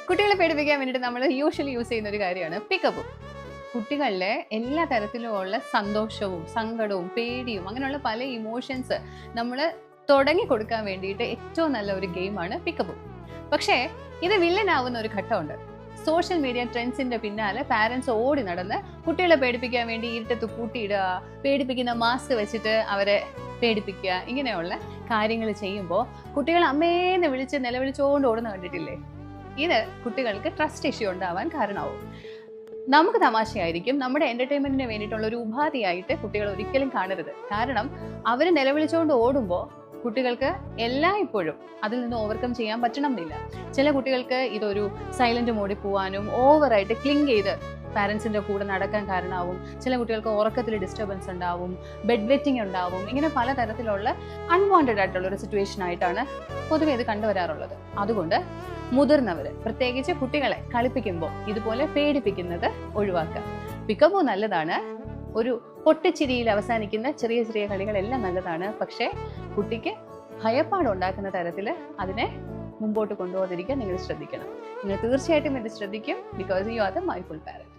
കുട്ടികളെ പേടിപ്പിക്കാൻ വേണ്ടിയിട്ട് നമ്മൾ യൂഷ്വലി യൂസ് ചെയ്യുന്ന ഒരു കാര്യമാണ് പിക്കപ്പ്. കുട്ടികളിലെ എല്ലാ തരത്തിലുമുള്ള സന്തോഷവും സങ്കടവും പേടിയും അങ്ങനെയുള്ള പല ഇമോഷൻസ് നമ്മൾ തുടങ്ങി കൊടുക്കാൻ വേണ്ടിയിട്ട് ഏറ്റവും നല്ല ഒരു ഗെയിമാണ് പിക്കപ്പ്. പക്ഷേ ഇത് വില്ലനാവുന്ന ഒരു ഘട്ടമുണ്ട്. സോഷ്യൽ മീഡിയ ട്രെൻഡ്സിന്റെ പിന്നാലെ പാരൻസ് ഓടി നടന്ന് കുട്ടികളെ പേടിപ്പിക്കാൻ വേണ്ടി ഇരുട്ടത്ത് കൂട്ടിയിടുക, പേടിപ്പിക്കുന്ന മാസ്ക് വെച്ചിട്ട് അവരെ പേടിപ്പിക്കുക, ഇങ്ങനെയുള്ള കാര്യങ്ങൾ ചെയ്യുമ്പോൾ കുട്ടികൾ അമ്മേന്ന് വിളിച്ച് നിലവിളിച്ചുകൊണ്ട് ഓടുന്ന കണ്ടിട്ടില്ലേ? ഇത് കുട്ടികൾക്ക് ട്രസ്റ്റ് ഇഷ്യൂ ഉണ്ടാവാൻ കാരണമാവും. നമുക്ക് തമാശയായിരിക്കും, നമ്മുടെ എന്റർടൈൻമെന്റിന് വേണ്ടിയിട്ടുള്ള ഒരു ഉപാധിയായിട്ട് കുട്ടികൾ ഒരിക്കലും കാണരുത്. കാരണം അവർ നിലവിളിച്ചുകൊണ്ട് ഓടുമ്പോൾ കുട്ടികൾക്ക് എല്ലായ്പ്പോഴും അതിൽ നിന്ന് ഓവർകം ചെയ്യാൻ പറ്റണം എന്നില്ല. ചില കുട്ടികൾക്ക് ഇതൊരു സൈലന്റ് മോഡിൽ പോകാനും ഓവറായിട്ട് ക്ലിങ് ചെയ്ത് പാരൻസിന്റെ കൂടെ നടക്കാൻ കാരണമാവും. ചില കുട്ടികൾക്ക് ഉറക്കത്തിൽ ഡിസ്റ്റർബൻസ് ഉണ്ടാവും, ബെഡ് വെറ്റിംഗ് ഉണ്ടാവും. ഇങ്ങനെ പലതരത്തിലുള്ള അൺവാണ്ടഡ് ആയിട്ടുള്ള ഒരു സിറ്റുവേഷൻ ആയിട്ടാണ് പൊതുവെ ഇത് കണ്ടുവരാറുള്ളത്. അതുകൊണ്ട് മുതിർന്നവർ പ്രത്യേകിച്ച് കുട്ടികളെ കളിപ്പിക്കുമ്പോൾ ഇതുപോലെ പേടിപ്പിക്കുന്നത് ഒഴിവാക്കുക. പിക്കപ്പോ നല്ലതാണ്, ഒരു പൊട്ടിച്ചിരിയിൽ അവസാനിക്കുന്ന ചെറിയ ചെറിയ കളികളെല്ലാം നല്ലതാണ്. പക്ഷേ കുട്ടിക്ക് ഭയപ്പാടുണ്ടാക്കുന്ന തരത്തിൽ അതിനെ മുമ്പോട്ട് കൊണ്ടുപോകാതിരിക്കാൻ നിങ്ങൾ ശ്രദ്ധിക്കണം. നിങ്ങൾ തീർച്ചയായിട്ടും ഇത് ശ്രദ്ധിക്കും, because you are the mindful parent.